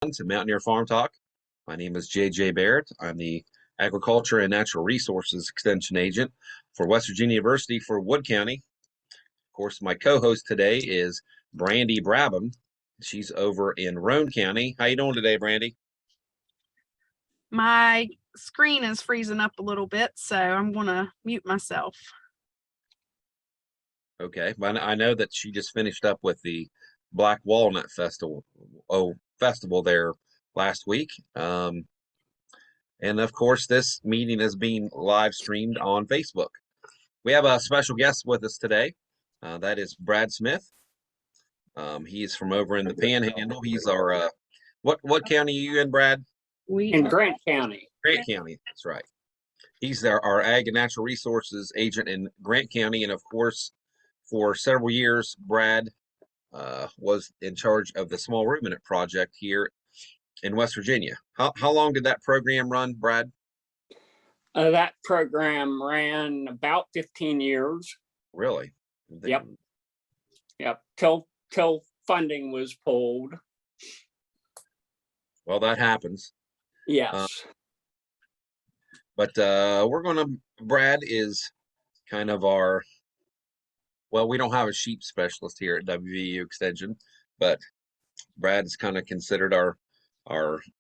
To Mountaineer Farm Talk. My name is JJ Barrett. I'm the Agriculture and Natural Resources Extension Agent for West Virginia University for Wood County. Of course, my co-host today is Brandy Brabham. She's over in Roane County. How you doing today, Brandy? My screen is freezing up a little bit, so I'm going to mute myself. Okay, but I know that she just finished up with the Black Walnut Festival there last week. And of course, this meeting is being live streamed on Facebook. We have a special guest with us today. That is Brad Smith. He's from over in the Panhandle. He's our what county are you in, Brad? In Grant County. Grant County, that's right. He's our Ag and Natural Resources agent in Grant County, and of course, for several years, Brad was in charge of the Small Ruminant Project here in West Virginia. How long did that program run, Brad? That program ran about 15 years. Really? Yep. Till funding was pulled. Well, that happens. Yes. But Brad is kind of we don't have a sheep specialist here at WVU Extension, but Brad is kind of considered our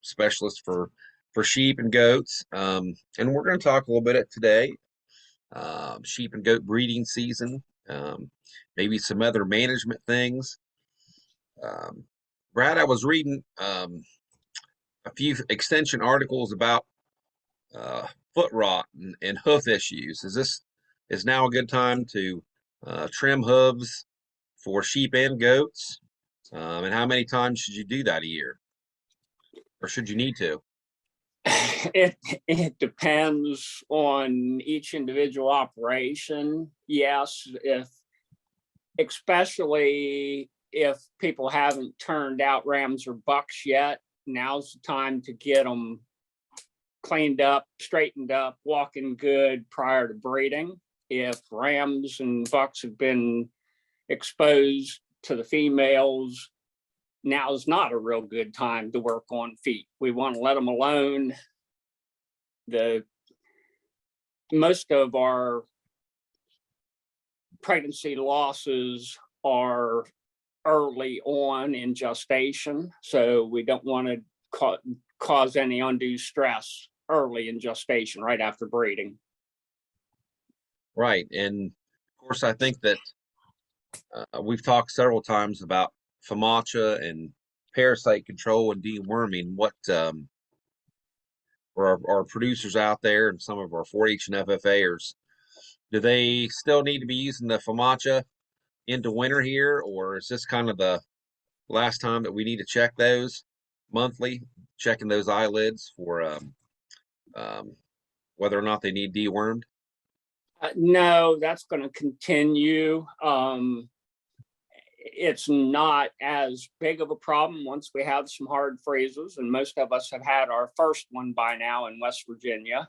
specialist for sheep and goats. And we're going to talk a little bit today, sheep and goat breeding season, maybe some other management things. Brad, I was reading a few extension articles about foot rot and hoof issues. Is now a good time to trim hooves for sheep and goats? And how many times should you do that a year? Or should you need to? It depends on each individual operation. Yes, especially if people haven't turned out rams or bucks yet, now's the time to get them cleaned up, straightened up, walking good prior to breeding. If rams and bucks have been exposed to the females, now is not a real good time to work on feet. We want to let them alone. Most of our pregnancy losses are early on in gestation, so we don't want to cause any undue stress early in gestation, right after breeding. Right, and of course, I think that we've talked several times about FAMACHA and parasite control and deworming. What for our producers out there and some of our 4-H and FFAers, do they still need to be using the FAMACHA into winter here, or is this kind of the last time that we need to check those monthly, checking those eyelids for whether or not they need dewormed? No, that's going to continue. It's not as big of a problem once we have some hard freezes, and most of us have had our first one by now in West Virginia.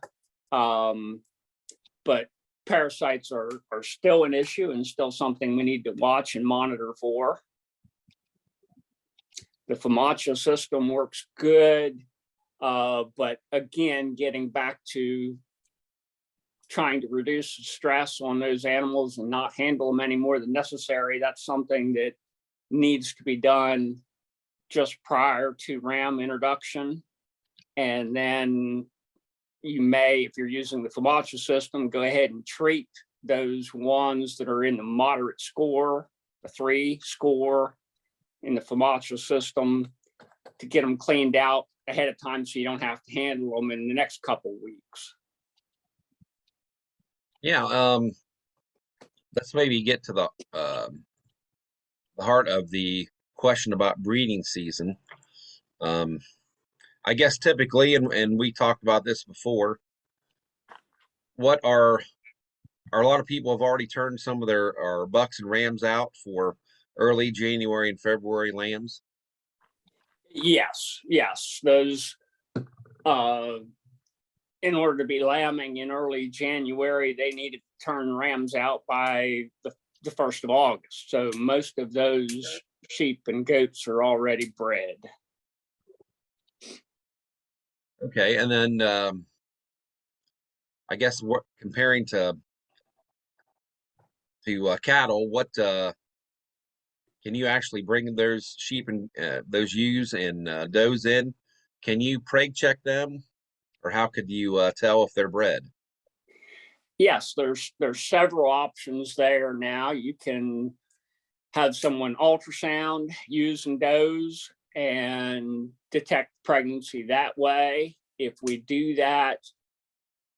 But parasites are still an issue and still something we need to watch and monitor for. The FAMACHA system works good, but again, getting back to trying to reduce the stress on those animals and not handle them any more than necessary, that's something that needs to be done just prior to ram introduction. And then you may, if you're using the FAMACHA system, go ahead and treat those ones that are in the moderate score, a 3 score in the FAMACHA system, to get them cleaned out ahead of time so you don't have to handle them in the next couple weeks. Yeah, let's maybe get to the heart of the question about breeding season. I guess typically, and we talked about this before, what are a lot of people have already turned some of our bucks and rams out for early January and February lambs? Yes, those in order to be lambing in early January, they needed to turn rams out by the 1st of August. So most of those sheep and goats are already bred. Okay, and then I guess what comparing to cattle, what can you actually bring those sheep and those ewes and does in? Can you preg check them, or how could you tell if they're bred? Yes, there's several options there now. You can have someone ultrasound ewes and does and detect pregnancy that way. If we do that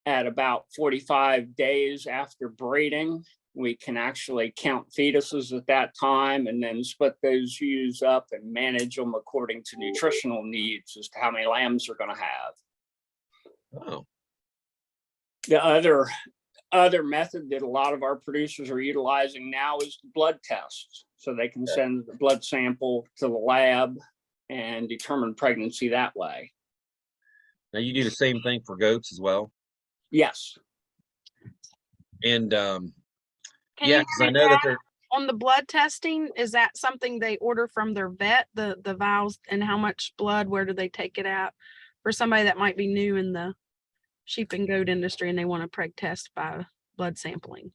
at about 45 days after breeding, we can actually count fetuses at that time and then split those ewes up and manage them according to nutritional needs as to how many lambs they're going to have. Oh, The other method that a lot of our producers are utilizing now is blood tests. So they can send the blood sample to the lab and determine pregnancy that way. now you do the same thing for goats as well, Yes. and Can yeah, you because I do know that that they're on the blood testing? Is that something they order from their vet, the vials, and how much blood, where do they take it out? For somebody that might be new in the sheep and goat industry and they want to preg test by blood sampling.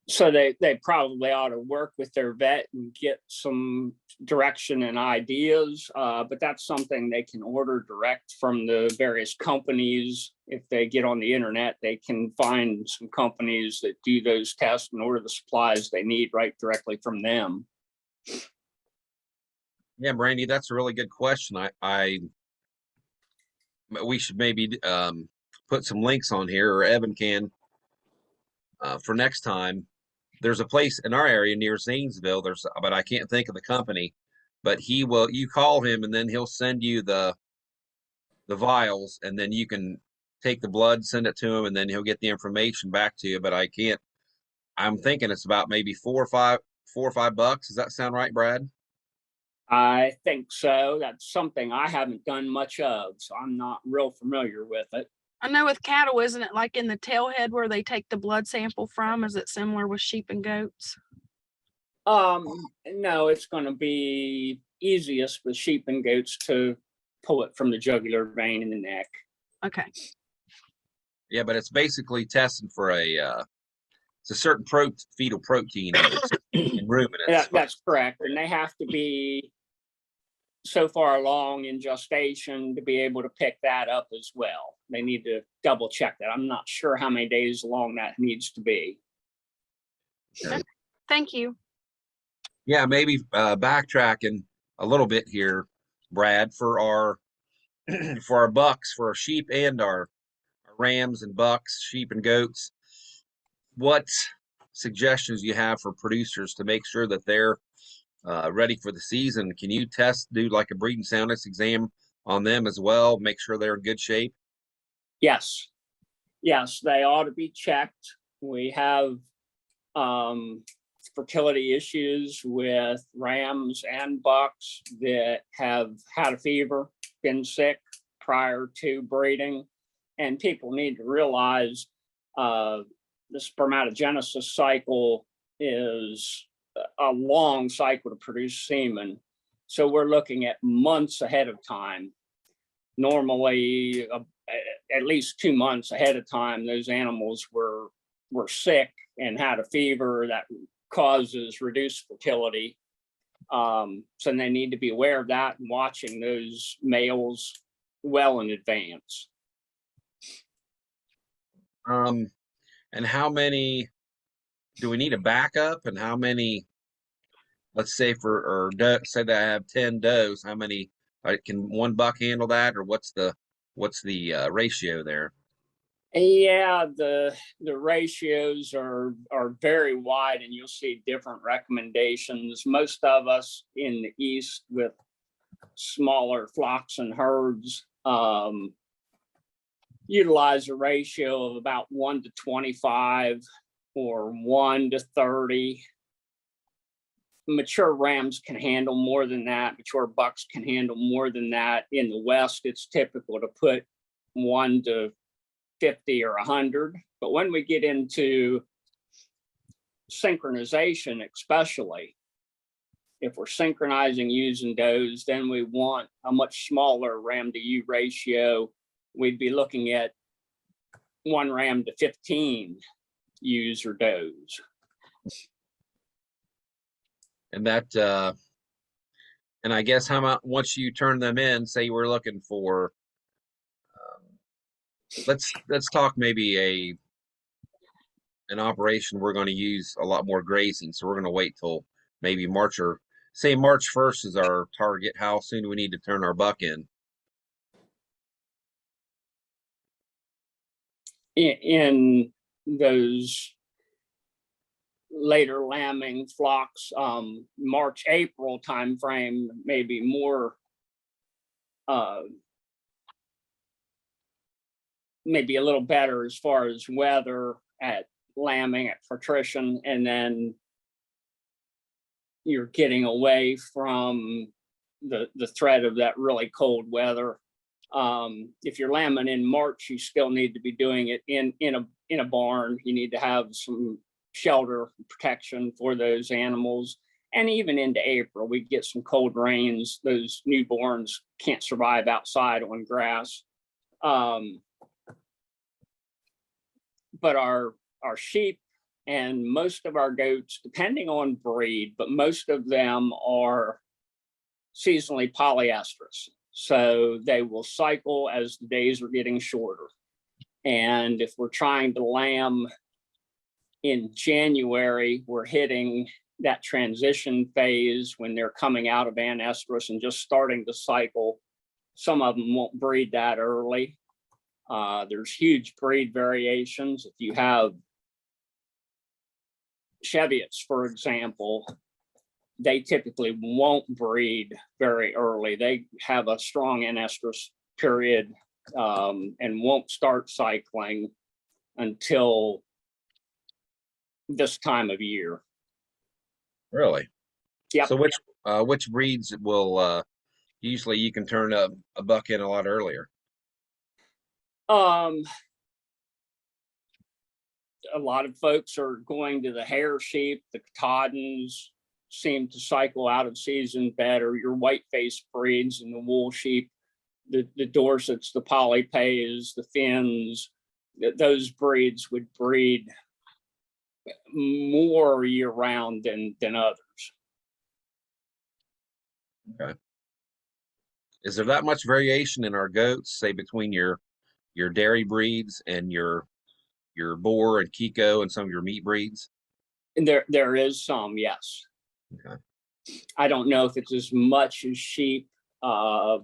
So they probably ought to work with their vet and get some direction and ideas, but that's something they can order direct from the various companies. If they get on the internet, they can find some companies that do those tests and order the supplies they need right directly from them. yeah, Brandy, that's a really good question. We should maybe put some links on here, or Evan can for next time. There's a place in our area near Zanesville. But I can't think of the company. But you call him, and then he'll send you the vials, and then you can take the blood, send it to him, and then he'll get the information back to you. But I can't. I'm thinking it's about maybe $4 or $5. Does that sound right, Brad? I think so. That's something I haven't done much of, so I'm not real familiar with it. I know with cattle, isn't it like in the tailhead where they take the blood sample from? Is it similar with sheep and goats? No, it's going to be easiest with sheep and goats to pull it from the jugular vein in the neck. Okay. Yeah, but it's basically testing for it's a certain fetal protein in ruminants. That's correct. And they have to be so far along in gestation to be able to pick that up as well. They need to double check that. I'm not sure how many days along that needs to be. Okay. Thank you. Yeah, maybe backtracking a little bit here, Brad, for our for our bucks, for our sheep and our rams and bucks, sheep and goats. What suggestions you have for producers to make sure that they're ready for the season? Can you do like a breeding soundness exam on them as well? Make sure they're in good shape. Yes. Yes, they ought to be checked. We have fertility issues with rams and bucks that have had a fever, been sick prior to breeding. And people need to realize the spermatogenesis cycle is a long cycle to produce semen. So we're looking at months ahead of time. Normally, at least 2 months ahead of time, those animals were sick and had a fever that causes reduced fertility. So they need to be aware of that and watching those males well in advance. And how many do we need a backup? And how many? Let's say say that I have 10 does. How many? Can one buck handle that, or what's the ratio there? Yeah, the ratios are very wide, and you'll see different recommendations. Most of us in the East with smaller flocks and herds utilize a ratio of about 1 to 25 or 1 to 30. Mature rams can handle more than that. Mature bucks can handle more than that. In the West, it's typical to put 1 to 50 or 100. But when we get into synchronization, especially if we're synchronizing ewes and does, then we want a much smaller ram to ewe ratio we'd be looking at 1 ram to 15 ewes or does. And that, and I guess how much once you turn them in, say we're looking for, let's talk maybe an operation we're going to use a lot more grazing, so we're going to wait till maybe March, or say March 1st is our target. How soon do we need to turn our buck in? In those later lambing flocks, March, April timeframe, maybe more, maybe a little better as far as weather at lambing at patrician, and then you're getting away from the threat of that really cold weather. If you're lambing in March, you still need to be doing it in a barn. You need to have some shelter protection for those animals. And even into April, we get some cold rains. Those newborns can't survive outside on grass. But our sheep and most of our goats, depending on breed, but most of them are seasonally polyestrous. So they will cycle as the days are getting shorter. And if we're trying to lamb in January, we're hitting that transition phase when they're coming out of anestrus and just starting to cycle. Some of them won't breed that early. There's huge breed variations. If you have Cheviots, for example, they typically won't breed very early. They have a strong anestrus period and won't start cycling until this time of year. Really? Yeah. So which breeds will usually you can turn a buck in a lot earlier? A lot of folks are going to the hair sheep. The Katahdins seem to cycle out of season better. Your white face breeds and the wool sheep, the Dorsets, the Polypays, the Finns, those breeds would breed more year round than others. Okay. Is there that much variation in our goats, say between your dairy breeds and your boar and Kiko and some of your meat breeds? And there is some, yes. Okay. I don't know if it's as much as sheep, but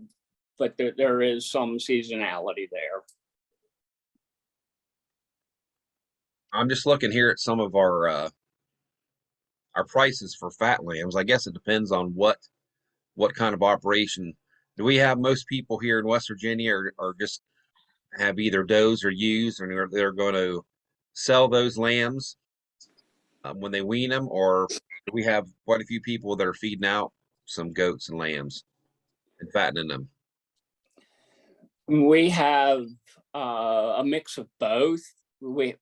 there is some seasonality there. I'm just looking here at some of our prices for fat lambs. I guess it depends on what kind of operation. Do we have most people here in West Virginia or just have either does or ewes, and they're going to sell those lambs when they wean them, or do we have quite a few people that are feeding out some goats and lambs and fattening them? We have a mix of both. We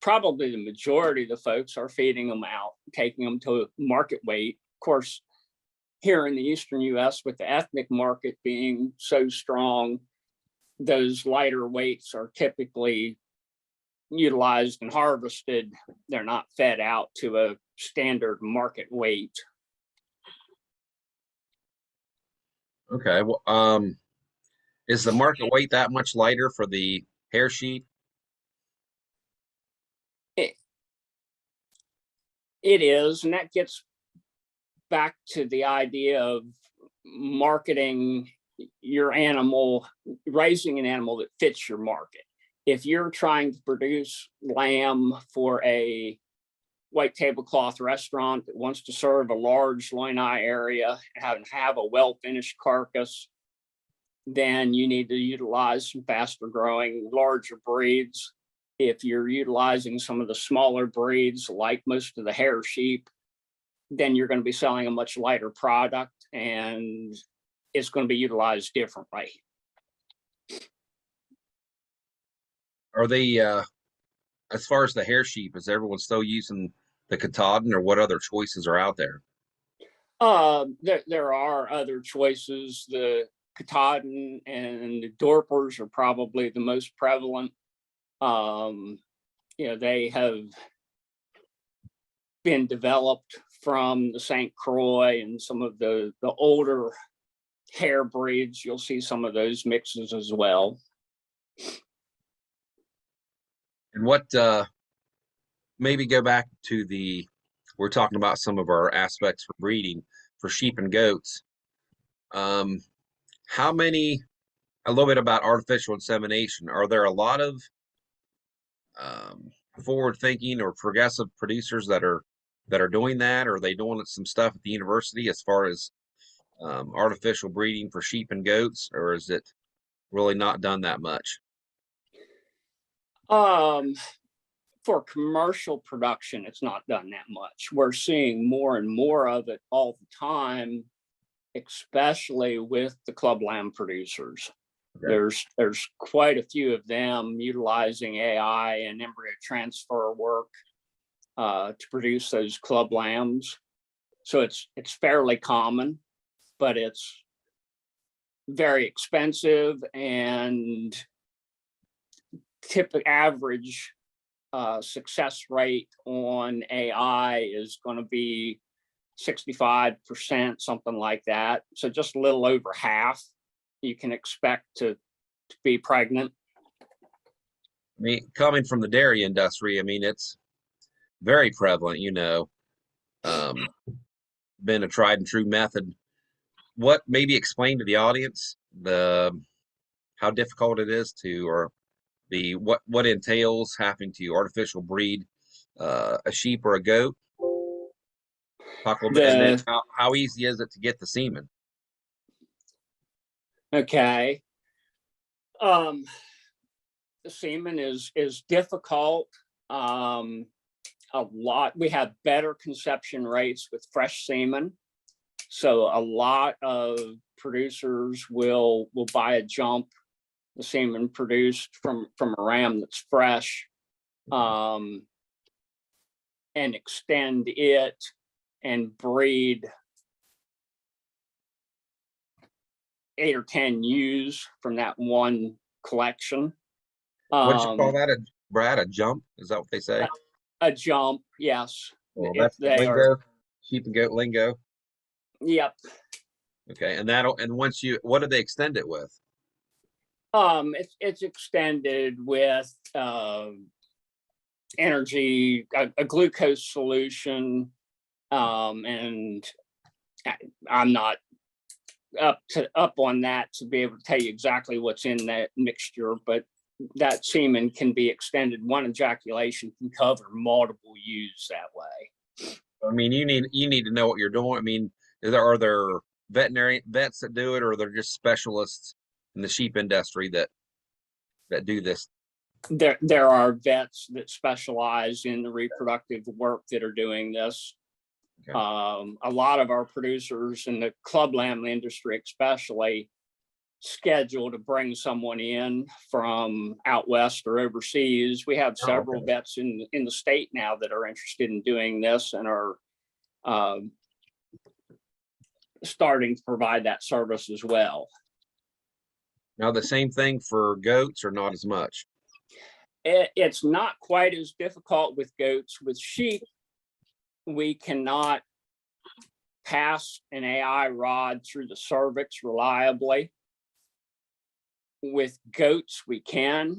probably the majority of the folks are feeding them out, taking them to market weight. Of course, here in the Eastern US, with the ethnic market being so strong, those lighter weights are typically utilized and harvested. They're not fed out to a standard market weight. Okay. Well, is the market weight that much lighter for the hair sheep? It is, and that gets back to the idea of marketing your animal, raising an animal that fits your market. If you're trying to produce lamb for a white tablecloth restaurant that wants to serve a large loin-eye area and have a well-finished carcass, then you need to utilize some faster growing, larger breeds. If you're utilizing some of the smaller breeds, like most of the hair sheep, then you're going to be selling a much lighter product and it's going to be utilized differently. Are they, as far as the hair sheep, is everyone still using the Katahdin, or what other choices are out there? There are other choices. The Katahdin and the Dorpers are probably the most prevalent. They have been developed from the St. Croix and some of the older hair breeds. You'll see some of those mixes as well. And what, maybe go back to we're talking about some of our aspects for breeding for sheep and goats. How many, a little bit about artificial insemination. Are there a lot of forward thinking or progressive producers that are doing that? Or are they doing some stuff at the university as far as artificial breeding for sheep and goats, or is it really not done that much? For commercial production, it's not done that much. We're seeing more and more of it all the time, especially with the club lamb producers. Okay. There's quite a few of them utilizing AI and embryo transfer work to produce those club lambs. So it's fairly common, but it's very expensive, and typical average success rate on AI is going to be 65%, something like that. So just a little over half you can expect to be pregnant. I mean, coming from the dairy industry, I mean, it's very prevalent, been a tried and true method. What, maybe explain to the audience how difficult it is to, or what entails having to artificial breed a sheep or a goat? Talk a little bit, and then how easy is it to get the semen? Okay. The semen is difficult. We have better conception rates with fresh semen. So a lot of producers will buy a jump, the semen produced from a ram that's fresh, and extend it and breed 8 or 10 ewes from that one collection. What you call that, Brad? A jump? Is that what they say? A jump, yes. Well, that's the lingo, sheep and goat lingo. Yep. Okay, and what do they extend it with? It's extended with energy, a glucose solution, and I'm not up on that to be able to tell you exactly what's in that mixture, but that semen can be extended. One ejaculation can cover multiple ewes that way. I mean, you need to know what you're doing. I mean, are there veterinary vets that do it, or they're just specialists in the sheep industry that do this? There are vets that specialize in the reproductive work that are doing this. Okay. A lot of our producers in the club lamb industry, especially, schedule to bring someone in from out west or overseas. We have several vets in the state now that are interested in doing this and are starting to provide that service as well. Now, the same thing for goats, or not as much? It's not quite as difficult with goats. With sheep, we cannot pass an AI rod through the cervix reliably. With goats, we can.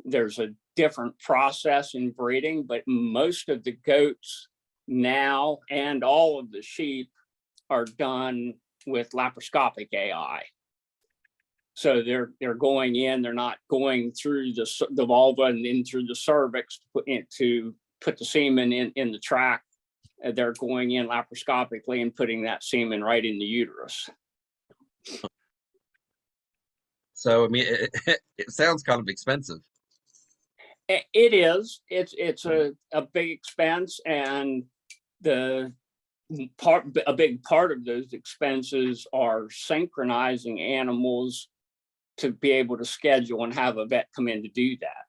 There's a different process in breeding, but most of the goats now and all of the sheep are done with laparoscopic AI. So they're going in, they're not going through the vulva and in through the cervix to put the semen in the tract. They're going in laparoscopically and putting that semen right in the uterus. So, I mean, it sounds kind of expensive. It is. It's a big expense, and a big part of those expenses are synchronizing animals to be able to schedule and have a vet come in to do that.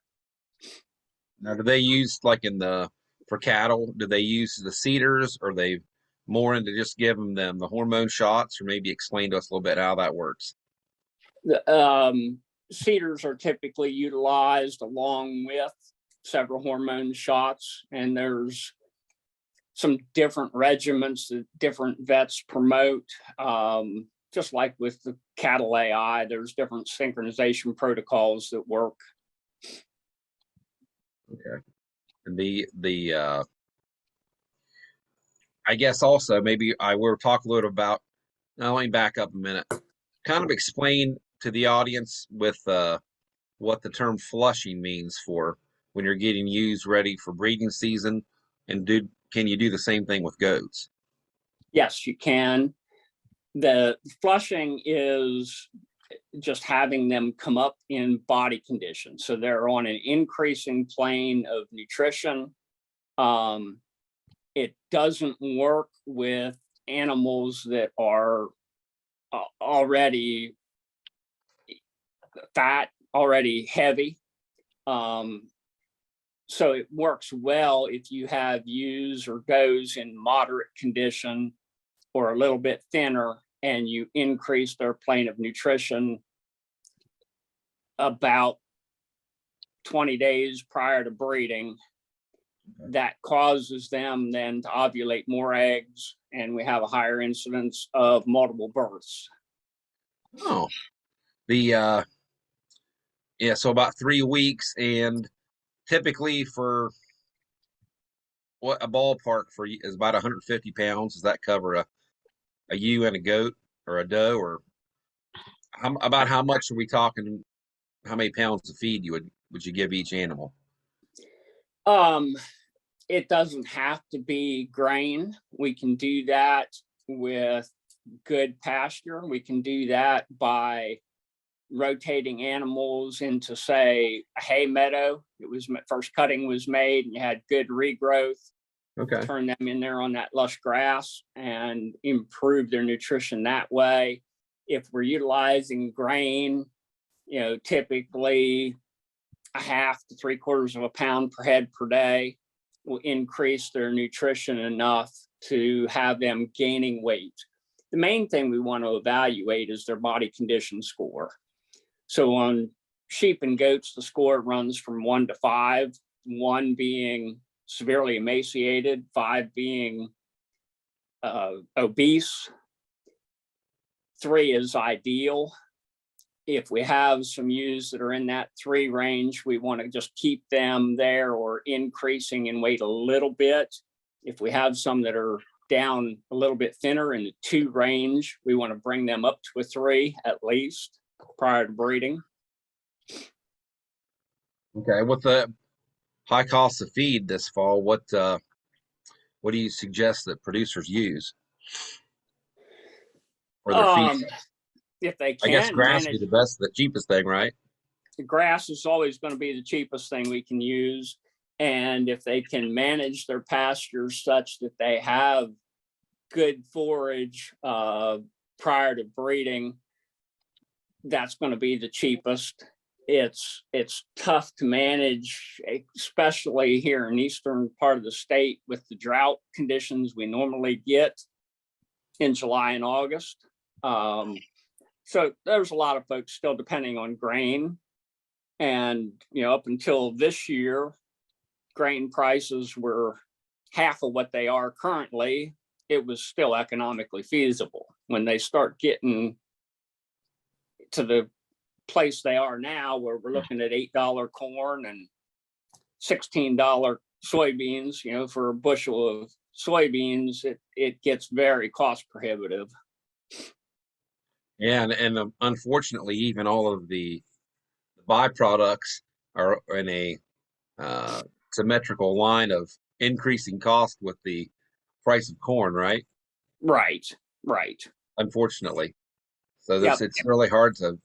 Now, do they use, like for cattle, do they use the cedars, or they more into just giving them the hormone shots, or maybe explain to us a little bit how that works? Cedars are typically utilized along with several hormone shots, and there's some different regimens that different vets promote. Just like with the cattle AI, there's different synchronization protocols that work. Okay. And I guess also maybe I will talk a little about, now let me back up a minute, kind of explain to the audience with what the term flushing means for when you're getting ewes ready for breeding season, and can you do the same thing with goats? Yes, you can. The flushing is just having them come up in body condition. So they're on an increasing plane of nutrition. It doesn't work with animals that are already fat, already heavy. So it works well if you have ewes or goats in moderate condition or a little bit thinner, and you increase their plane of nutrition about 20 days prior to breeding. That causes them then to ovulate more eggs, and we have a higher incidence of multiple births. Oh, yeah, so about 3 weeks, and typically for what a ballpark for is about 150 pounds. Does that cover a ewe and a goat or a doe, or about how much are we talking? How many pounds of feed would you give each animal? It doesn't have to be grain. We can do that with good pasture. We can do that by rotating animals into, say, a hay meadow. It was first cutting was made and you had good regrowth. Okay. Turn them in there on that lush grass and improve their nutrition that way. If we're utilizing grain, typically a half to 3/4 of a pound per head per day will increase their nutrition enough to have them gaining weight. The main thing we want to evaluate is their body condition score. So on sheep and goats, the score runs from 1 to 5, 1 being severely emaciated, 5 being obese, 3 is ideal. If we have some ewes that are in that 3 range, we want to just keep them there or increasing in weight a little bit. If we have some that are down a little bit thinner in the 2 range, we want to bring them up to a 3 at least prior to breeding. Okay, with the high cost of feed this fall, what do you suggest that producers use for their feed? If they I guess can grass would be manage, the cheapest thing, right? grass is always going to be the cheapest thing we can use. And if they can manage their pastures such that they have good forage prior to breeding, that's going to be the cheapest. It's tough to manage, especially here in eastern part of the state with the drought conditions we normally get in July and August. So there's a lot of folks still depending on grain. And, up until this year, grain prices were half of what they are currently. It was still economically feasible. When they start getting to the place they are now, where we're looking at $8 corn and $16 soybeans, for a bushel of soybeans, it gets very cost prohibitive. Yeah, and unfortunately, even all of the byproducts are in a symmetrical line of increasing cost with the price of corn, right? Right. Unfortunately, so Yep. it's really hard to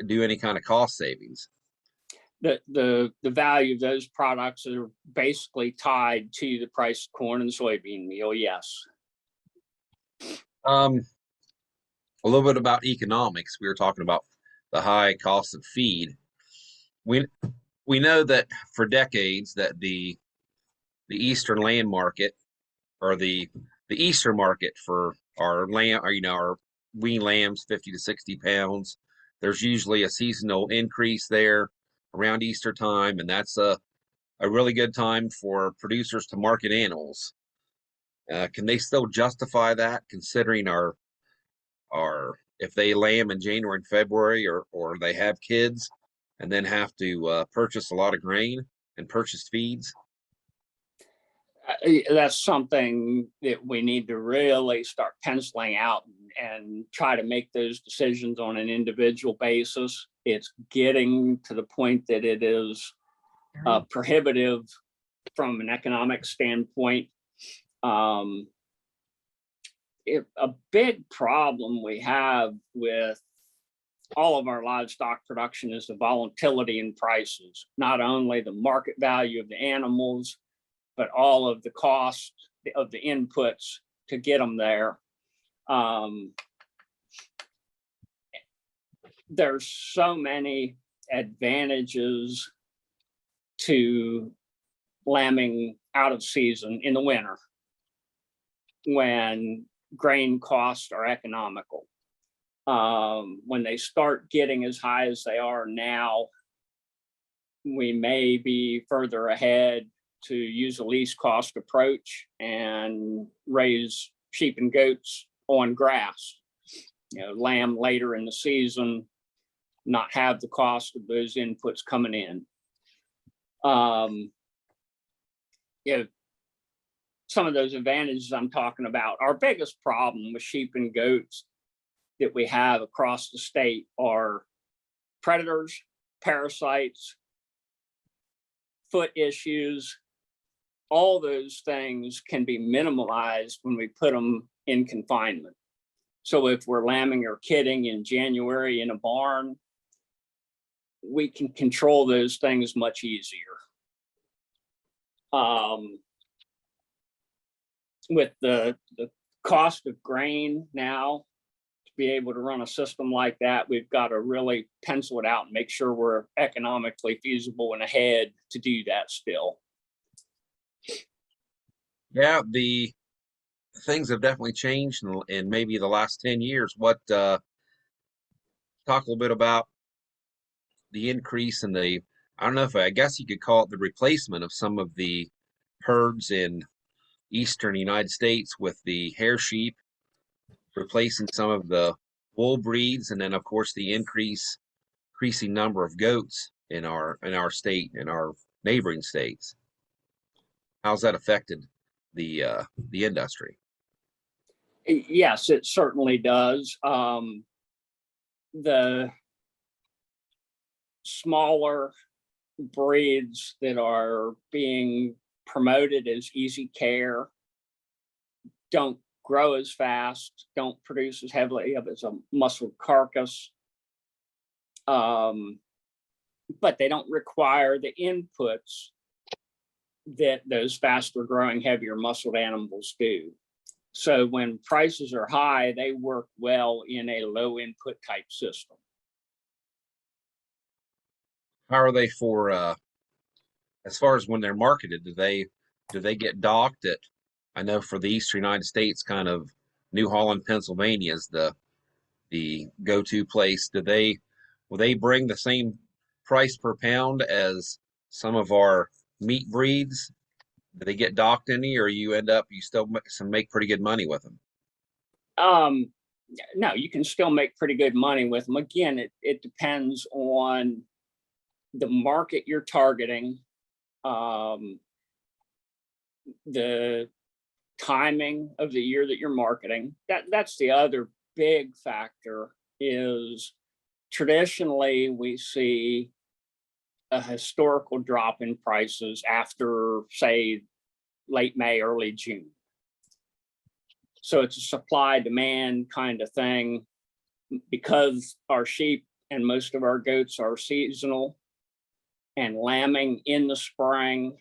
do any kind of cost savings. The value of those products are basically tied to the price of corn and soybean meal. Yes. A little bit about economics. We were talking about the high cost of feed. We know that for decades that the eastern land market, or the the Easter market for our lamb, or our wean lambs, 50 to 60 pounds. There's usually a seasonal increase there around Easter time, and that's a really good time for producers to market animals. Can they still justify that, considering our if they lamb in January and February, or they have kids and then have to purchase a lot of grain and purchase feeds? That's something that we need to really start penciling out and try to make those decisions on an individual basis. It's getting to the point that it is prohibitive from an economic standpoint. A big problem we have with all of our livestock production is the volatility in prices, not only the market value of the animals, but all of the cost of the inputs to get them there. There's so many advantages to lambing out of season in the winter when grain costs are economical. When they start getting as high as they are now, we may be further ahead to use a least cost approach and raise sheep and goats on grass. Lamb later in the season, not have the cost of those inputs coming in. Some of those advantages I'm talking about. Our biggest problem with sheep and goats that we have across the state are predators, parasites, foot issues. All those things can be minimalized when we put them in confinement. So if we're lambing or kidding in January in a barn, we can control those things much easier. With the cost of grain now, to be able to run a system like that, we've got to really pencil it out and make sure we're economically feasible and ahead to do that still. Yeah, the things have definitely changed in maybe the last 10 years. Talk a little bit about the increase in I don't know, I guess you could call it the replacement of some of the herds in eastern United States with the hair sheep, replacing some of the wool breeds, and then of course the increasing number of goats in our state and our neighboring states. How's that affected the industry? Yes, it certainly does. The smaller breeds that are being promoted as easy care don't grow as fast, don't produce as heavily as a muscle carcass, but they don't require the inputs that those faster growing, heavier muscled animals do. So when prices are high, they work well in a low input type system. How are they for as far as when they're marketed? Do they get docked at? I know for the eastern United States, kind of New Holland, Pennsylvania is the go-to place. Will they bring the same price per pound as some of our meat breeds? Do they get docked any, or you still make pretty good money with them? No, you can still make pretty good money with them. Again, it depends on the market you're targeting, the timing of the year that you're marketing. That's the other big factor. Is traditionally we see a historical drop in prices after, say, late May, early June. So it's a supply demand kind of thing. Because our sheep and most of our goats are seasonal and lambing in the spring,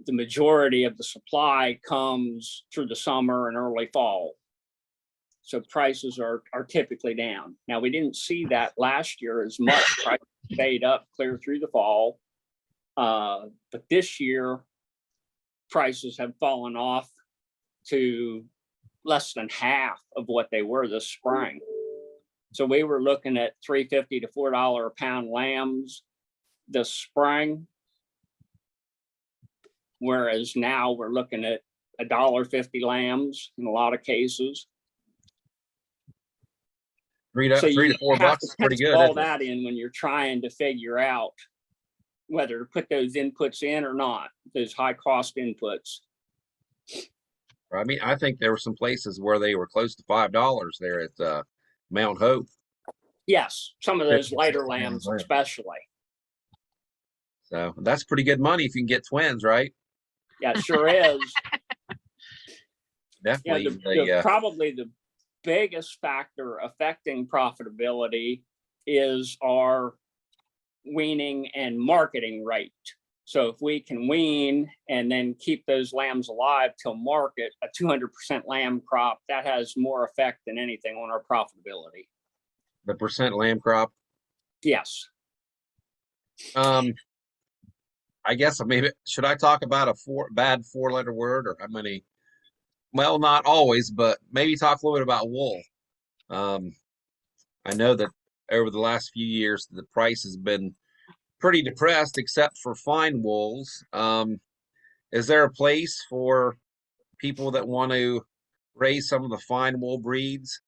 the majority of the supply comes through the summer and early fall. So prices are typically down. Now, we didn't see that last year as much. Prices stayed up clear through the fall. But this year, prices have fallen off to less than half of what they were this spring. So we were looking at $3.50 to $4 a pound lambs this spring, whereas now we're looking at $1.50 lambs in a lot of cases. Three So to you $4 have to is pretty pencil good, all isn't it? that in when you're trying to figure out whether to put those inputs in or not, those high cost inputs. I mean, I think there were some places where they were close to $5 there at Mount Hope. Yes, some of those 50, lighter 60 pound lambs lamb. especially. So that's pretty good money if you can get twins, right? Yeah, it sure is. Yeah, Definitely. probably the biggest factor affecting profitability is our weaning and marketing rate. So if we can wean and then keep those lambs alive till market, a 200% lamb crop, that has more effect than anything on our profitability. The percent lamb crop. Yes. I guess maybe should I talk about a bad 4-letter word, or how many? Well, not always, but maybe talk a little bit about wool. I know that over the last few years, the price has been pretty depressed, except for fine wools. Is there a place for people that want to raise some of the fine wool breeds?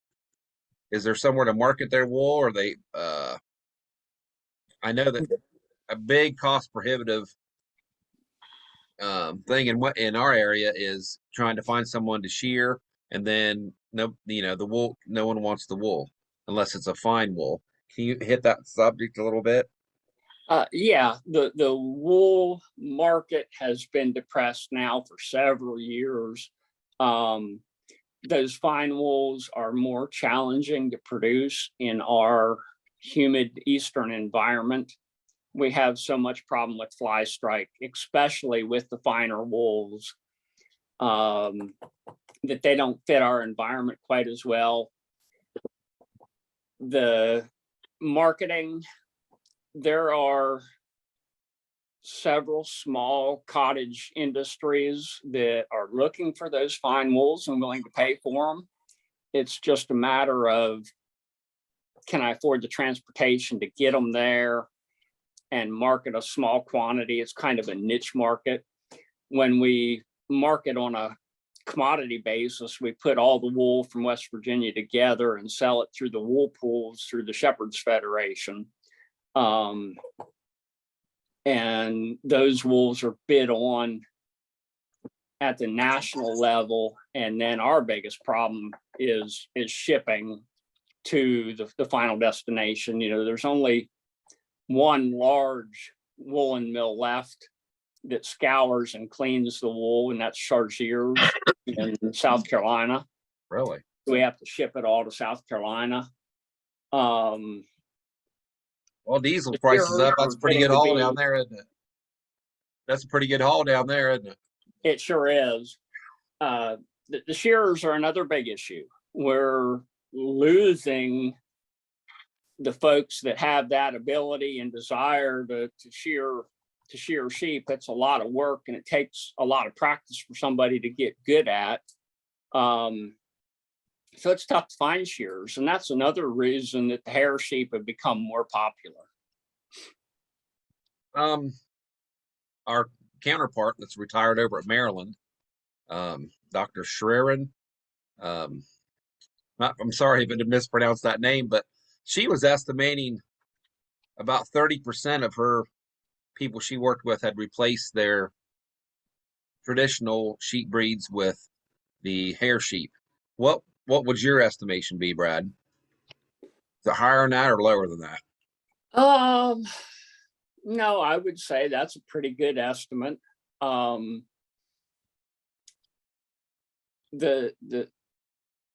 Is there somewhere to market their wool, or they? I know that a big cost prohibitive thing in our area is trying to find someone to shear, and then the wool. No one wants the wool unless it's a fine wool. Can you hit that subject a little bit? Yeah, the wool market has been depressed now for several years. Those fine wools are more challenging to produce in our humid eastern environment. We have so much problem with fly strike, especially with the finer wools, that they don't fit our environment quite as well. The marketing, there are several small cottage industries that are looking for those fine wools and willing to pay for them. It's just a matter of, can I afford the transportation to get them there and market a small quantity? It's kind of a niche market. When we market on a commodity basis, we put all the wool from West Virginia together and sell it through the wool pools through the Shepherds Federation. And those wools are bid on at the national level. And then our biggest problem is shipping to the final destination. There's only one large woolen mill left that scours and cleans the wool, and that's Chartiers in South Carolina. Really? We have to ship it all to South Carolina. Well, diesel prices up. That's a pretty good haul down there, isn't it? That's a pretty good haul down there, isn't it? It sure is. The shearers are another big issue. We're losing the folks that have that ability and desire to shear sheep. It's a lot of work, and it takes a lot of practice for somebody to get good at. So it's tough to find shearers, and that's another reason that the hair sheep have become more popular. Our counterpart that's retired over at Maryland, Dr. Schrerin, I'm sorry if I mispronounced that name, but she was estimating about 30% of her people she worked with had replaced their traditional sheep breeds with the hair sheep. What would your estimation be, Brad? Is it higher than that or lower than that? No, I would say that's a pretty good estimate. The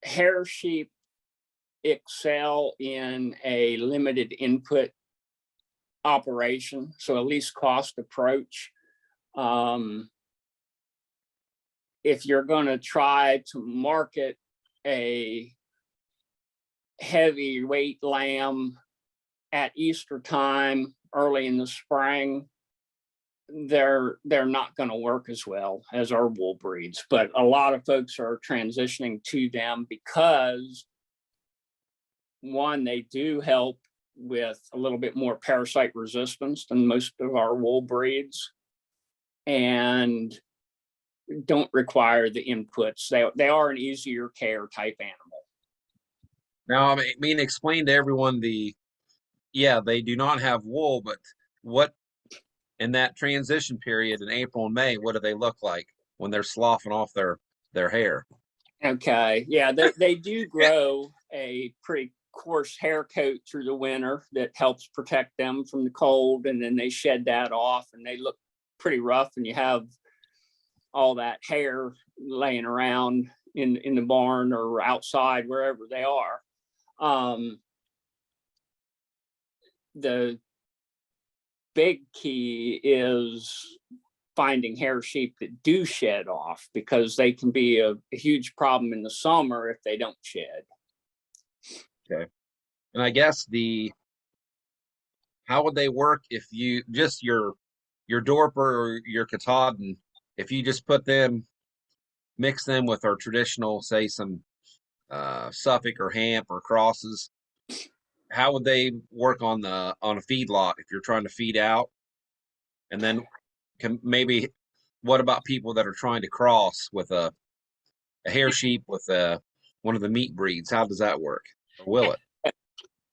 hair sheep excel in a limited input operation, so a least cost approach. If you're going to try to market a heavyweight lamb at Easter time, early in the spring, they're not going to work as well as our wool breeds. But a lot of folks are transitioning to them because, one, they do help with a little bit more parasite resistance than most of our wool breeds, and don't require the inputs. They are an easier care type animal. Now, I mean, explain to everyone yeah, they do not have wool, but what in that transition period in April and May, what do they look like when they're sloughing off their hair? Okay, yeah, they do grow a pretty coarse hair coat through the winter that helps protect them from the cold, and then they shed that off and they look pretty rough, and you have all that hair laying around in the barn or outside, wherever they are. The big key is finding hair sheep that do shed off, because they can be a huge problem in the summer if they don't shed. Okay. And I guess how would they work if you just your Dorper or your Katahdin, if you just mix them with our traditional, say some Suffolk or Hamp or crosses, how would they work on a feedlot if you're trying to feed out? And then what about people that are trying to cross with a hair sheep with one of the meat breeds? How does that work? Or will it?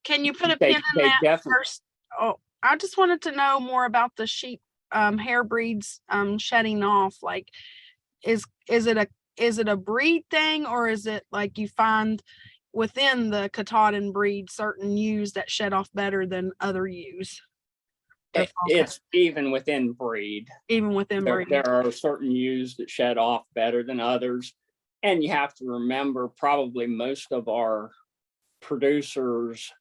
Can you put a pin in that definitely first? Oh, I just wanted to know more about the sheep hair breeds shedding off. Like, is it a breed thing, or is it like you find within the Katahdin breed certain ewes that shed off better than other ewes? It's even within breed. Even within breed. There are certain ewes that shed off better than others. And you have to remember, probably most of our producers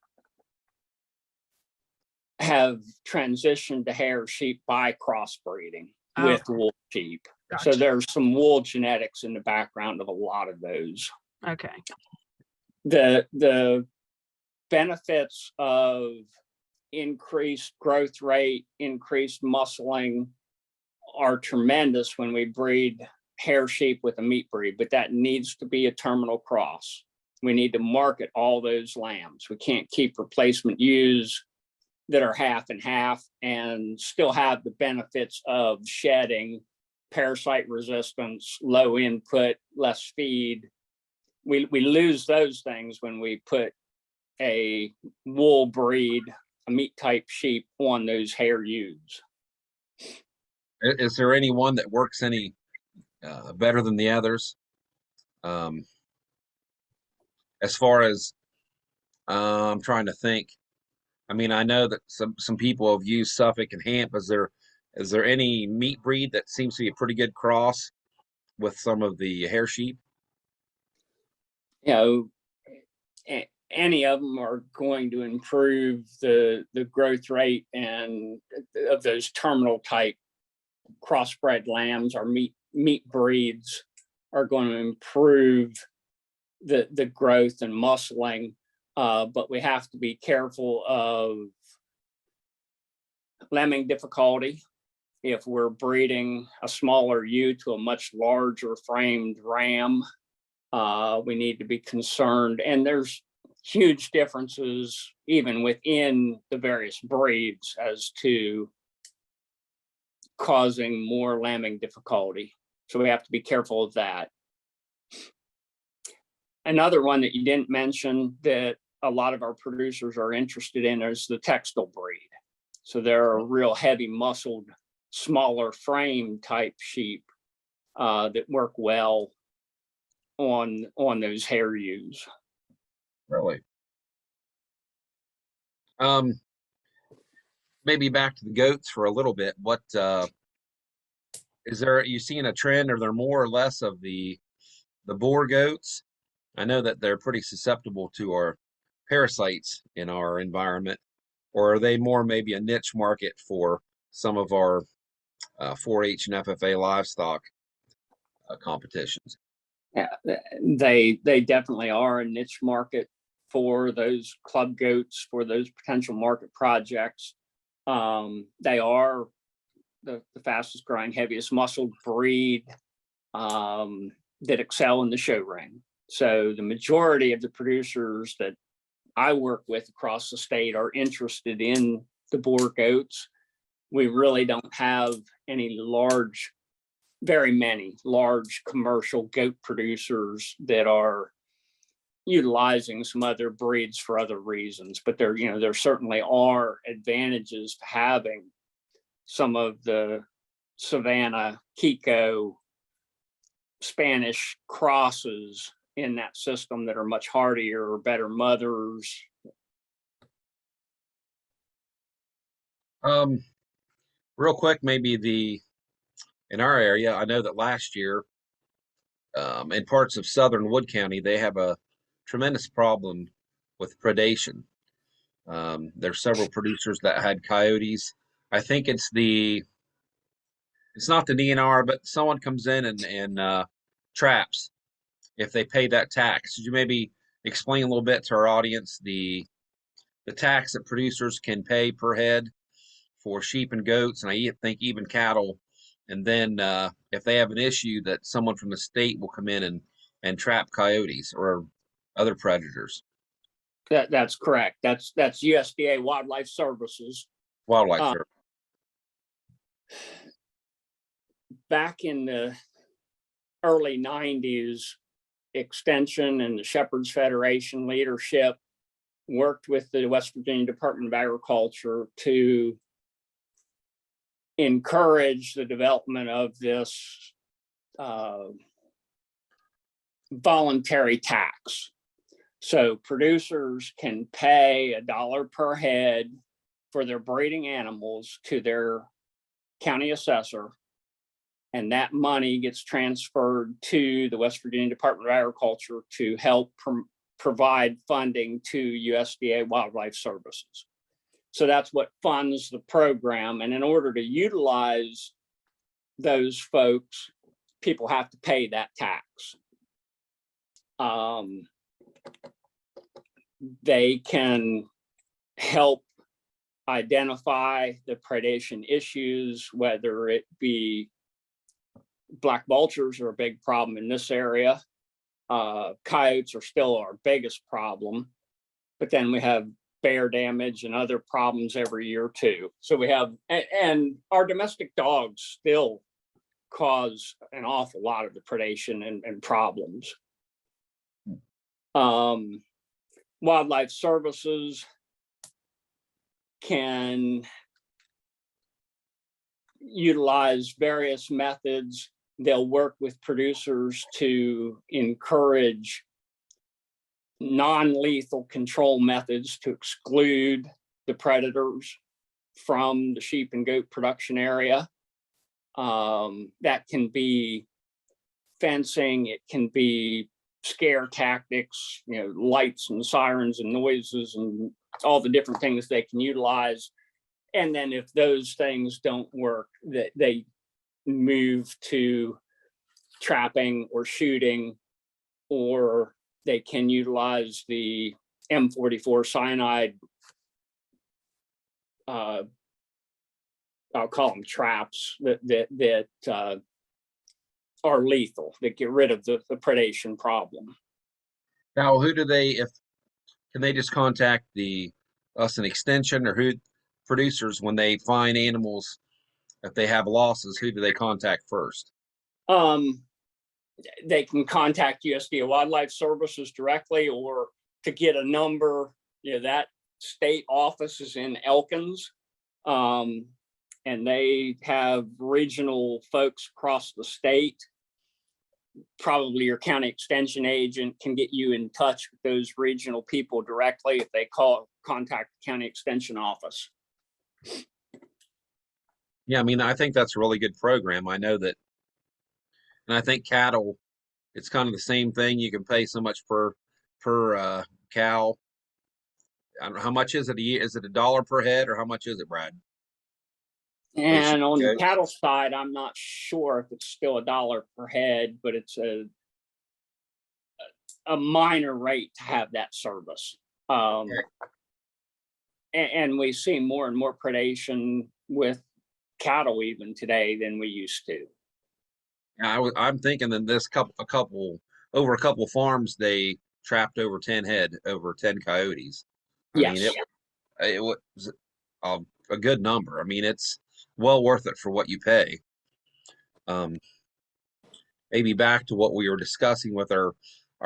have transitioned to hair sheep by crossbreeding with wool sheep. Gotcha. So there's some wool genetics in the background of a lot of those. Okay. The benefits of increased growth rate, increased muscling are tremendous when we breed hair sheep with a meat breed, but that needs to be a terminal cross. We need to market all those lambs. We can't keep replacement ewes that are half and half and still have the benefits of shedding, parasite resistance, low input, less feed. We lose those things when we put a wool breed, a meat type sheep on those hair ewes. Is there any one that works any better than the others? As far as I'm trying to think. I mean, I know that some people have used Suffolk and Hamp. Is there any meat breed that seems to be a pretty good cross with some of the hair sheep? You know, any of them are going to improve the growth rate and of those terminal type crossbred lambs. Our meat breeds are going to improve the growth and muscling, but we have to be careful of lambing difficulty. If we're breeding a smaller ewe to a much larger framed ram, we need to be concerned. And there's huge differences even within the various breeds as to causing more lambing difficulty. So we have to be careful of that. Another one that you didn't mention that a lot of our producers are interested in is the textile breed. So there are real heavy muscled, smaller frame type sheep that work well on those hair ewes. Really? Maybe back to the goats for a little bit. What is there? Are you seeing a trend? Are there more or less of the boar goats? I know that they're pretty susceptible to our parasites in our environment, or are they more maybe a niche market for some of our 4-H and FFA livestock competitions? Yeah, they definitely are a niche market for those club goats, for those potential market projects. They are the fastest growing, heaviest muscled breed that excel in the show ring. So the majority of the producers that I work with across the state are interested in the Boer goats. We really don't have very many large commercial goat producers that are utilizing some other breeds for other reasons, but there certainly are advantages to having some of the Savannah, Kiko, Spanish crosses in that system that are much hardier or better mothers. Real quick, maybe in our area, I know that last year, in parts of southern Wood County, they have a tremendous problem with predation. There's several producers that had coyotes. I think it's not the DNR, but someone comes in and traps if they pay that tax. Could you maybe explain a little bit to our audience the tax that producers can pay per head for sheep and goats, and I think even cattle, and then if they have an issue, that someone from the state will come in and trap coyotes or other predators? That's correct. That's USDA Wildlife Services. Wildlife Service. Back in the early 90s, Extension and the Shepherds Federation leadership worked with the West Virginia Department of Agriculture to encourage the development of this voluntary tax. So producers can pay $1 per head for their breeding animals to their county assessor, and that money gets transferred to the West Virginia Department of Agriculture to help provide funding to USDA Wildlife Services. So that's what funds the program. And in order to utilize those folks, people have to pay that tax. They can help identify the predation issues, whether it be black vultures are a big problem in this area. Coyotes are still our biggest problem, but then we have bear damage and other problems every year too. So we have, and our domestic dogs still cause an awful lot of the predation and problems. Wildlife Services can utilize various methods. They'll work with producers to encourage non-lethal control methods to exclude the predators from the sheep and goat production area. That can be fencing, it can be scare tactics, lights and sirens and noises and all the different things they can utilize. And then if those things don't work, that they move to trapping or shooting, or they can utilize the M44 cyanide, I'll call them traps that are lethal, that get rid of the predation problem. Now, who do they, can they just contact us in Extension, or who producers when they find animals, if they have losses, who do they contact first? They can contact USDA Wildlife Services directly, or to get a number, that state office is in Elkins, and they have regional folks across the state. Probably your county extension agent can get you in touch with those regional people directly if they contact the county extension office. Yeah, I mean, I think that's a really good program. I know that, and I think cattle, it's kind of the same thing. You can pay so much per cow. I don't know, how much is it a year? Is it $1 per head, or how much is it, Brad? And on the cattle side, I'm not sure if it's still $1 per head, but it's a minor rate to have that service. And we see more and more predation with cattle even today than we used to. I'm thinking that over a couple farms, they trapped over 10 head, over 10 coyotes. I mean, Yes. it was a good number. I mean, it's well worth it for what you pay. Um, Maybe back to what we were discussing with our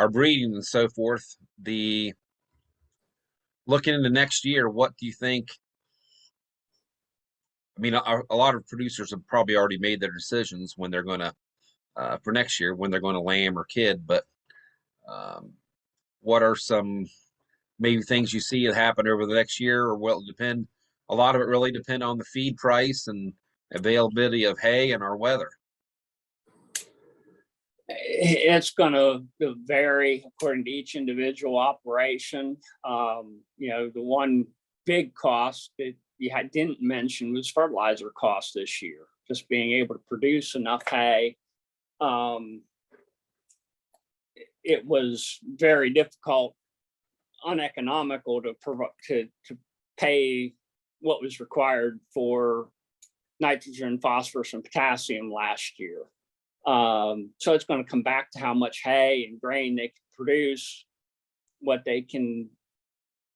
breeding and so forth. The looking into next year, what do you think? I mean, a lot of producers have probably already made their decisions when they're going to for next year when they're going to lamb or kid. But um, what are some maybe things you see that happen over the next year, or will it depend? A lot of it really depend on the feed price and availability of hay and our weather. It's going to vary according to each individual operation. The one big cost that you didn't mention was fertilizer cost this year. Just being able to produce enough hay. It was very difficult, uneconomical to pay what was required for nitrogen, phosphorus, and potassium last year. So it's going to come back to how much hay and grain they can produce, what they can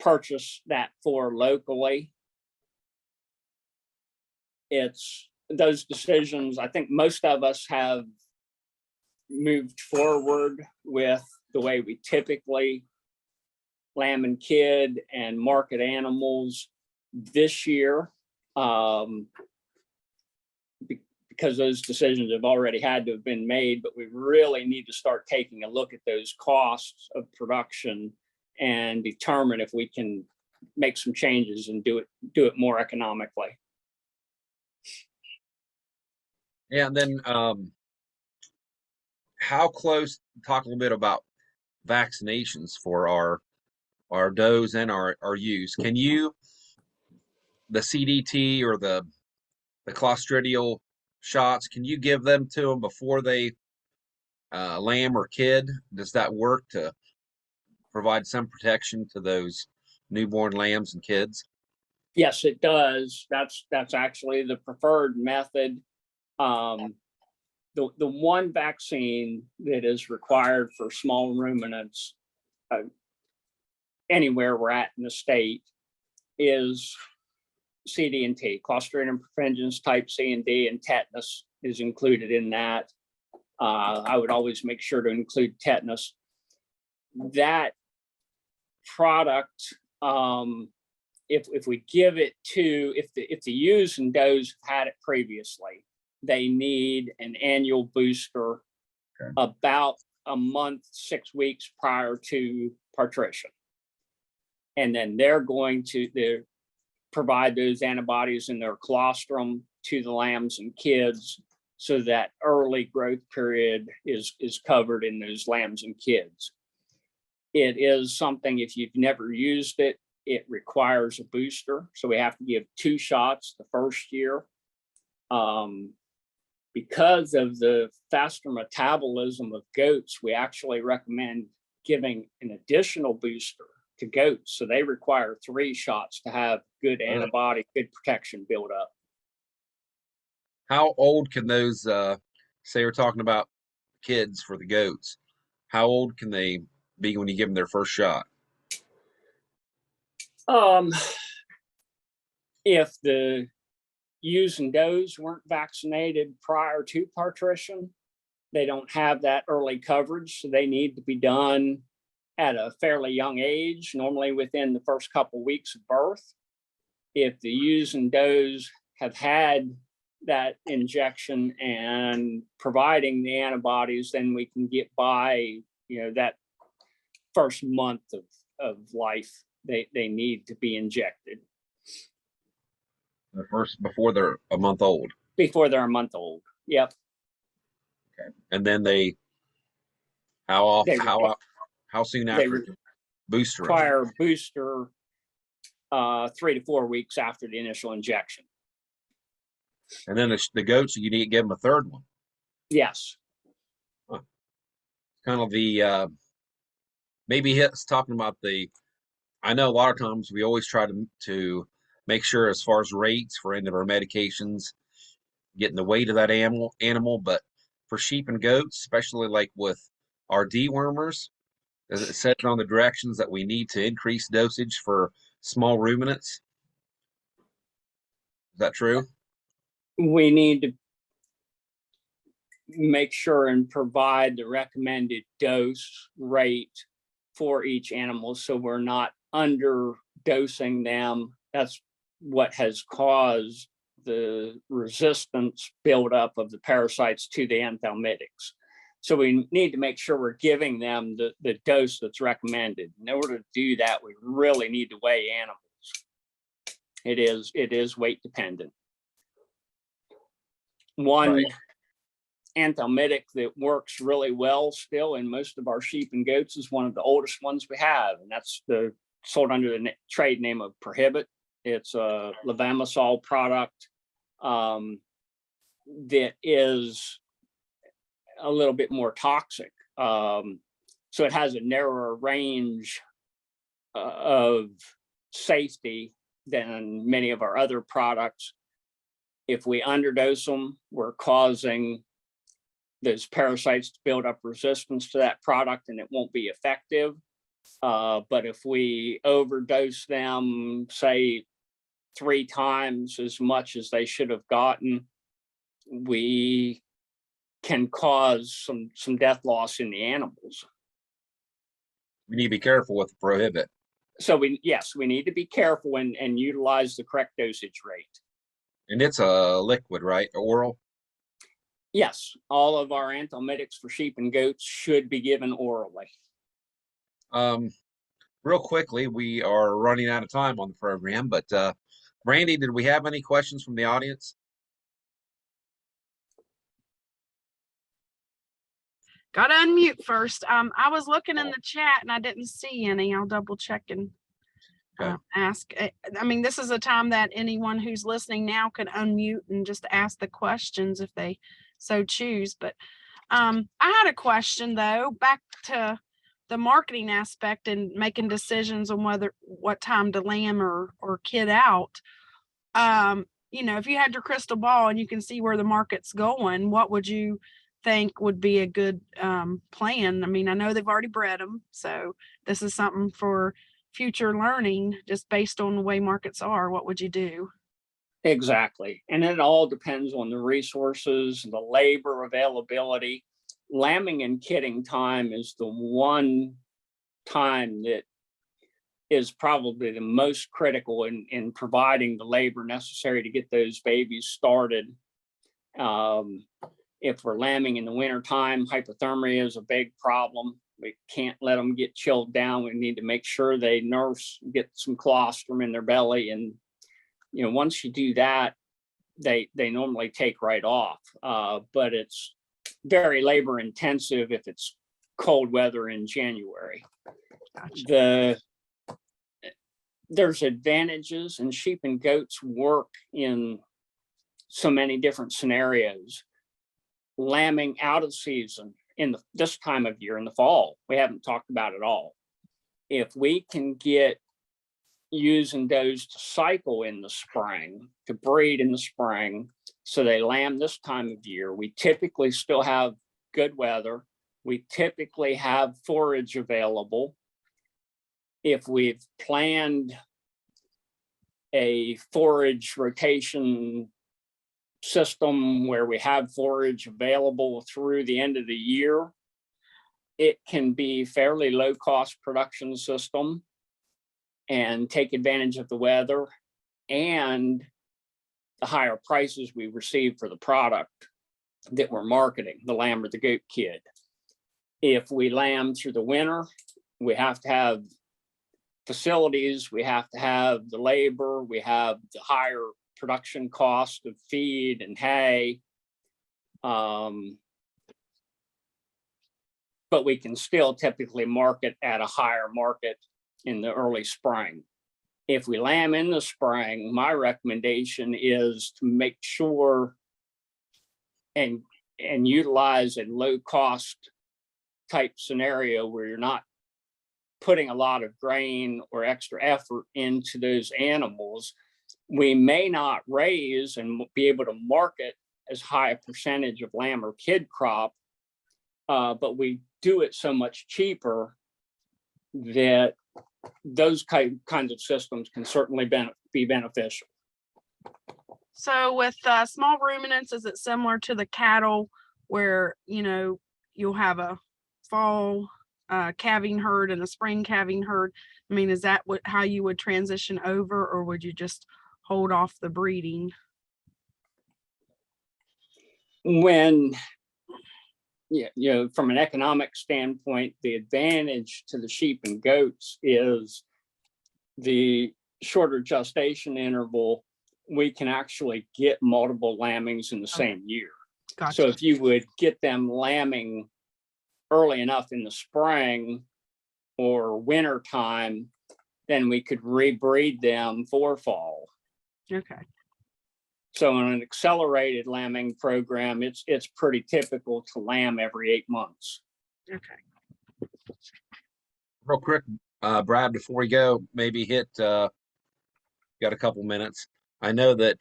purchase that for locally. It's those decisions. I think most of us have moved forward with the way we typically lamb and kid and market animals this year. Because those decisions have already had to have been made, but we really need to start taking a look at those costs of production and determine if we can make some changes and do it more economically. Yeah, and then how close? Talk a little bit about vaccinations for our does and our ewes. Can you the CDT or the clostridial shots? Can you give them to them before they lamb or kid? Does that work to provide some protection to those newborn lambs and kids? Yes, it does. That's actually the preferred method. The one vaccine that is required for small ruminants anywhere we're at in the state is CD&T, Clostridium perfringens type C and D, and tetanus is included in that. I would always make sure to include tetanus. That product, if we give it to, if the ewes and does have had it previously, they need an annual booster about a month, 6 weeks prior to parturition. And then they're going to provide those antibodies in their colostrum to the lambs and kids so that early growth period is covered in those lambs and kids. It is something, if you've never used it, it requires a booster. So we have to give 2 shots the first year. Because of the faster metabolism of goats, we actually recommend giving an additional booster to goats. So they require 3 shots to have good antibody, good protection built up. How old can those, say we're talking about kids for the goats, how old can they be when you give them their first shot? If the ewes and does weren't vaccinated prior to parturition, they don't have that early coverage. So they need to be done at a fairly young age, normally within the first couple of weeks of birth. If the ewes and does have had that injection and providing the antibodies, then we can get by, that first month of life, they need to be injected. The first before they're a month old. Before they're a month old. Yep. Okay. And then how soon after booster? Require a booster 3 to 4 weeks after the initial injection. And then the goats, you need to give them a third one. Yes. Kind of the maybe it's talking about I know a lot of times we always try to make sure as far as rates for any of our medications getting the weight of that animal. But for sheep and goats, especially like with our dewormers, as it says on the directions that we need to increase dosage for small ruminants. Is that true? We need to make sure and provide the recommended dose rate for each animal so we're not under dosing them. That's what has caused the resistance buildup of the parasites to the anthelmintics. So we need to make sure we're giving them the dose that's recommended. In order to do that, we really need to weigh animals. It is weight dependent. One Right. anthelmintic that works really well still in most of our sheep and goats is one of the oldest ones we have, and that's sold under the trade name of Prohibit. It's a levamisole product that is a little bit more toxic. So it has a narrower range of safety than many of our other products. If we underdose them, we're causing those parasites to build up resistance to that product and it won't be effective. But if we overdose them, say 3 times as much as they should have gotten, we can cause some death loss in the animals. We need to be careful with the Prohibit. So we need to be careful and utilize the correct dosage rate. And it's a liquid, right? Oral? Yes, all of our anthelmintics for sheep and goats should be given orally. Real quickly, we are running out of time on the program, but Randy, did we have any questions from the audience? Got to unmute first. I was looking in the chat and I didn't see any. I'll double check and ask. I mean, this is a time that anyone who's listening now can unmute and just ask the questions if they so choose. But I had a question though, back to the marketing aspect and making decisions on what time to lam or kid out. You know, if you had your crystal ball and you can see where the market's going, what would you think would be a good plan? I mean, I know they've already bred them, so this is something for future learning, just based on the way markets are. What would you do? Exactly. And it all depends on the resources, the labor availability. Lambing and kidding time is the one time that is probably the most critical in providing the labor necessary to get those babies started. If we're lambing in the wintertime, hypothermia is a big problem. We can't let them get chilled down. We need to make sure they nurse, get some colostrum in their belly. And, you know, once you do that, they normally take right off. But it's very labor intensive if it's cold weather in January. Gotcha. There's advantages, and sheep and goats work in so many different scenarios. Lambing out of season in this time of year in the fall, we haven't talked about at all. If we can get ewes and does to cycle in the spring, to breed in the spring, so they lamb this time of year, we typically still have good weather. We typically have forage available. If we've planned a forage rotation system where we have forage available through the end of the year, it can be fairly low cost production system and take advantage of the weather and the higher prices we receive for the product that we're marketing, the lamb or the goat kid. If we lamb through the winter, we have to have facilities, we have to have the labor, we have the higher production cost of feed and hay. But we can still typically market at a higher market in the early spring. If we lamb in the spring, my recommendation is to make sure and utilize a low cost type scenario where you're not putting a lot of grain or extra effort into those animals. We may not raise and be able to market as high a percentage of lamb or kid crop, but we do it so much cheaper that those kinds of systems can certainly be beneficial. So with small ruminants, is it similar to the cattle where, you know, you'll have a fall calving herd and a spring calving herd? I mean, is that how you would transition over, or would you just hold off the breeding? When, from an economic standpoint, the advantage to the sheep and goats is the shorter gestation interval. We can actually get multiple lambings in the same year. Gotcha. So if you would get them lambing early enough in the spring or winter time, then we could rebreed them for fall. Okay. So in an accelerated lambing program, it's pretty typical to lamb every 8 months. Okay. Real quick, Brad, before we go, maybe got a couple minutes. I know that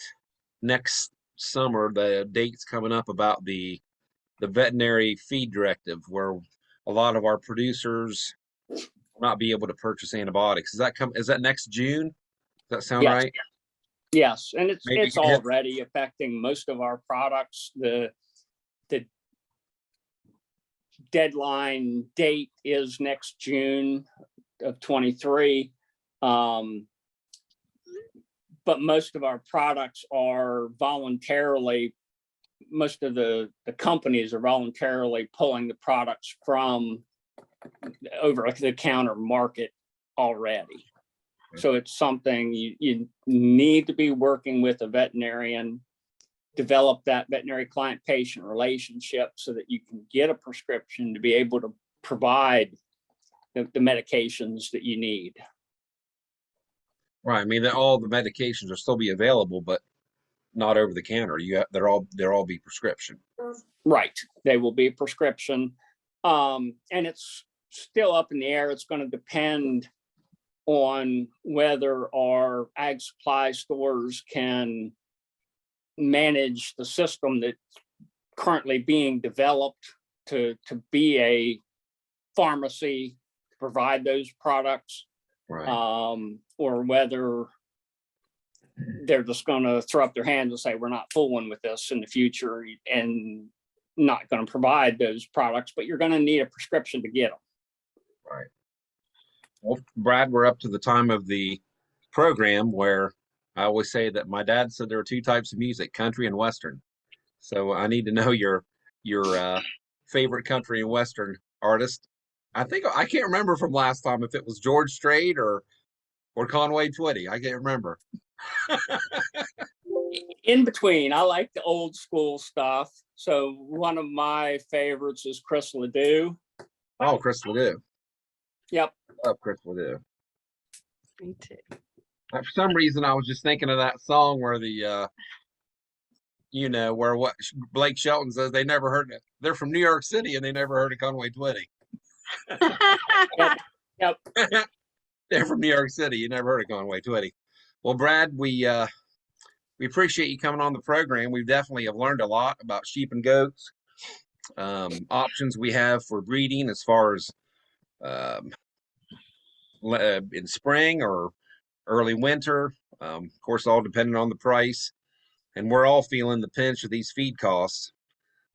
next summer, the date's coming up about the veterinary feed directive, where a lot of our producers will not be able to purchase antibiotics. Is that next June? Does that sound Yes. right? Yes, and it's Maybe already affecting most of our products. The deadline date is next June of 23. But most of our products are voluntarily, most of the companies are voluntarily pulling the products from over the counter market already. So it's something you need to be working with a veterinarian, develop that veterinary client patient relationship so that you can get a prescription to be able to provide the medications that you need. Right. I mean, all the medications will still be available, but not over the counter. They'll all be prescription. Right. They will be prescription. And it's still up in the air. It's going to depend on whether our ag supply stores can manage the system that's currently being developed to be a pharmacy to provide those products. Right. Or whether they're just going to throw up their hands and say, we're not fooling with this in the future and not going to provide those products, but you're going to need a prescription to get them. Right. Well, Brad, we're up to the time of the program where I always say that my dad said there are two types of music, country and Western. So I need to know your favorite country and Western artist. I can't remember from last time if it was George Strait or Conway Twitty. I can't remember. In between, I like the old school stuff. So one of my favorites is Chris Ledoux. Oh, Chris Ledoux. Yep. I love Chris Ledoux. Me too. For some reason, I was just thinking of that song where where what Blake Shelton says they never heard it. They're from New York City and they never heard of Conway Twitty. Yep. They're from New York City. You never heard of Conway Twitty. Well, Brad, we appreciate you coming on the program. We definitely have learned a lot about sheep and goats, options we have for breeding as far as in spring or early winter. Of course, all depending on the price. And we're all feeling the pinch of these feed costs.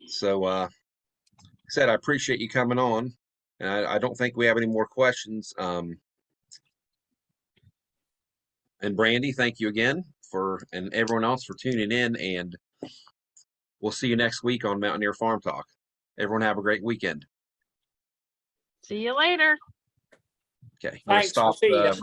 So, like I said, I appreciate you coming on. And I don't think we have any more questions. And Brandy, thank you again and everyone else for tuning in. And we'll see you next week on Mountaineer Farm Talk. Everyone have a great weekend. See you later. Okay. Thanks. We'll see you.